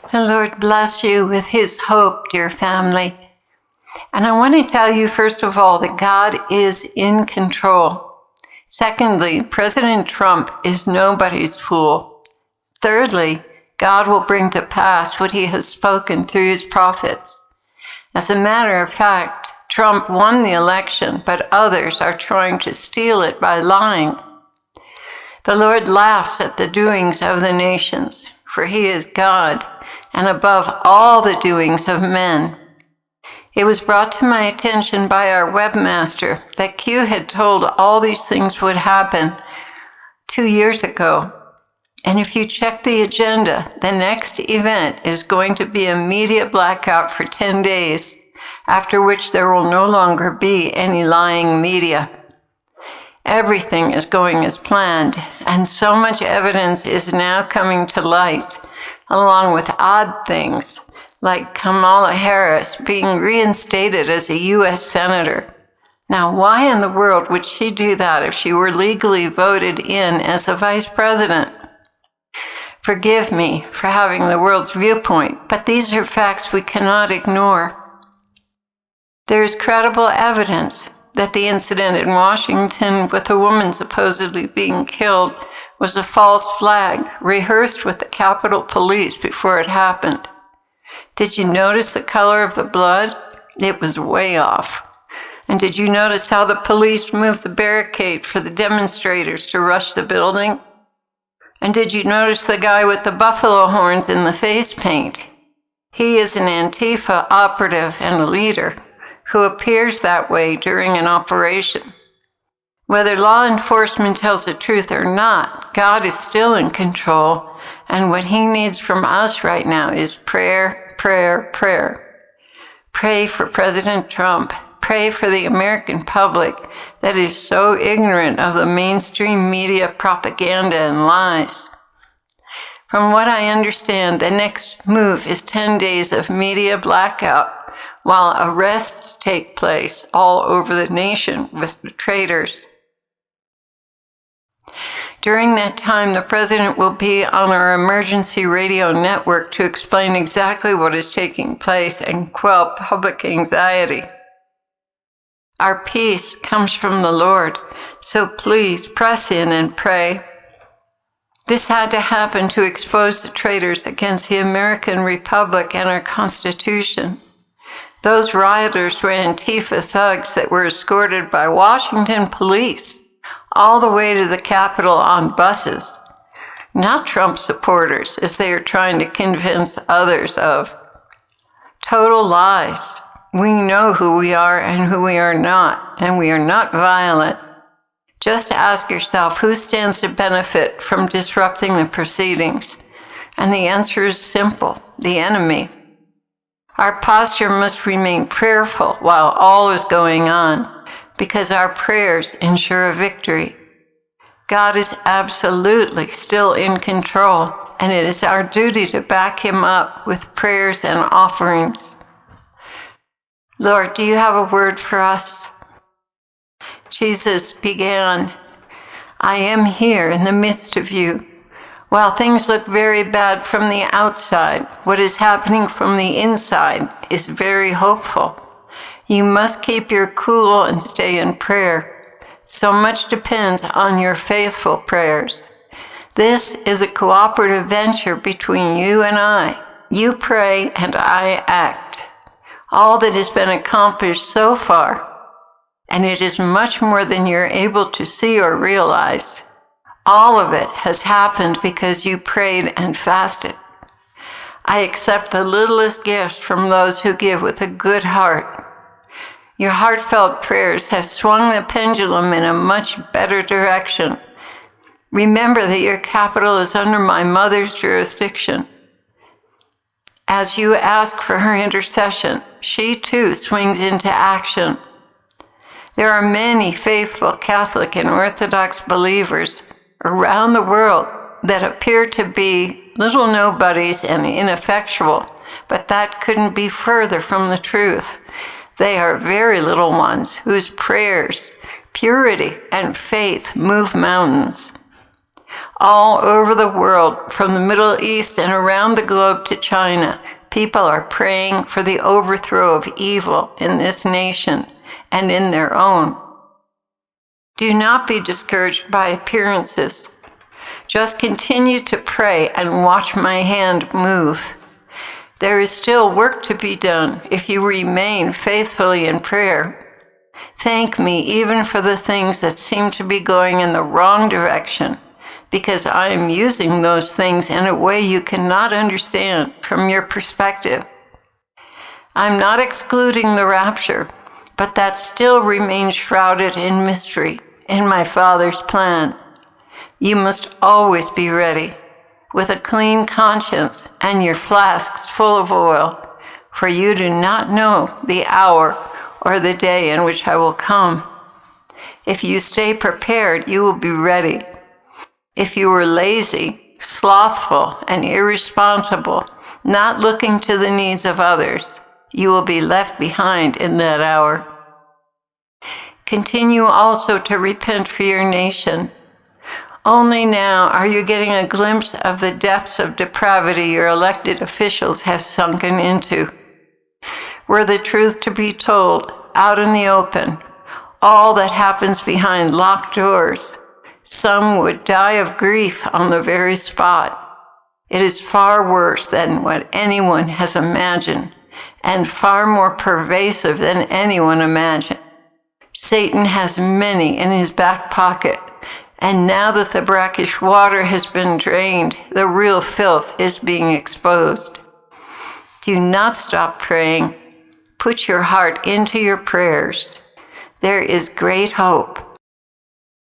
The Lord bless you with his hope, dear family. And I want to tell you, first of all, that God is in control. Secondly, President Trump is nobody's fool. Thirdly, God will bring to pass what he has spoken through his prophets. As a matter of fact, Trump won the election, but others are trying to steal it by lying. The Lord laughs at the doings of the nations, for he is God, and above all the doings of men. It was brought to my attention by our webmaster that Q had told all these things would happen 2 years ago. And if you check the agenda, the next event is going to be a media blackout for 10 days, after which there will no longer be any lying media. Everything is going as planned, and so much evidence is now coming to light, along with odd things like Kamala Harris being reinstated as a U.S. Senator. Now, why in the world would she do that if she were legally voted in as the Vice President? Forgive me for having the world's viewpoint, but these are facts we cannot ignore. There is credible evidence that the incident in Washington with a woman supposedly being killed was a false flag rehearsed with the Capitol Police before it happened. Did you notice the color of the blood? It was way off. And did you notice how the police moved the barricade for the demonstrators to rush the building? And did you notice the guy with the buffalo horns in the face paint? He is an Antifa operative and a leader who appears that way during an operation. Whether law enforcement tells the truth or not, God is still in control, and what he needs from us right now is prayer, prayer, prayer. Pray for President Trump. Pray for the American public that is so ignorant of the mainstream media propaganda and lies. From what I understand, the next move is 10 days of media blackout while arrests take place all over the nation with the traitors. During that time, the president will be on our emergency radio network to explain exactly what is taking place and quell public anxiety. Our peace comes from the Lord, so please press in and pray. This had to happen to expose the traitors against the American Republic and our Constitution. Those rioters were Antifa thugs that were escorted by Washington police all the way to the Capitol on buses, not Trump supporters, as they are trying to convince others of. Total lies. We know who we are and who we are not, and we are not violent. Just ask yourself, who stands to benefit from disrupting the proceedings? And the answer is simple: the enemy. Our posture must remain prayerful while all is going on, because our prayers ensure a victory. God is absolutely still in control, and it is our duty to back him up with prayers and offerings. Lord, do you have a word for us? Jesus began, I am here in the midst of you. While things look very bad from the outside, what is happening from the inside is very hopeful. You must keep your cool and stay in prayer. So much depends on your faithful prayers. This is a cooperative venture between you and I. You pray and I act. All that has been accomplished so far, and it is much more than you're able to see or realize. All of it has happened because you prayed and fasted. I accept the littlest gift from those who give with a good heart. Your heartfelt prayers have swung the pendulum in a much better direction. Remember that your capital is under my mother's jurisdiction. As you ask for her intercession, she too swings into action. There are many faithful Catholic and Orthodox believers around the world that appear to be little nobodies and ineffectual, but that couldn't be further from the truth. They are very little ones whose prayers, purity, and faith move mountains. All over the world, from the Middle East and around the globe to China, people are praying for the overthrow of evil in this nation and in their own. Do not be discouraged by appearances. Just continue to pray and watch my hand move. There is still work to be done if you remain faithfully in prayer. Thank me even for the things that seem to be going in the wrong direction, because I am using those things in a way you cannot understand from your perspective. I'm not excluding the rapture, but that still remains shrouded in mystery in my Father's plan. You must always be ready, with a clean conscience and your flasks full of oil, for you do not know the hour or the day in which I will come. If you stay prepared, you will be ready. If you are lazy, slothful, and irresponsible, not looking to the needs of others, you will be left behind in that hour. Continue also to repent for your nation. Only now are you getting a glimpse of the depths of depravity your elected officials have sunken into. Were the truth to be told out in the open, all that happens behind locked doors, some would die of grief on the very spot. It is far worse than what anyone has imagined, and far more pervasive than anyone imagined. Satan has many in his back pocket, and now that the brackish water has been drained, the real filth is being exposed. Do not stop praying. Put your heart into your prayers. There is great hope.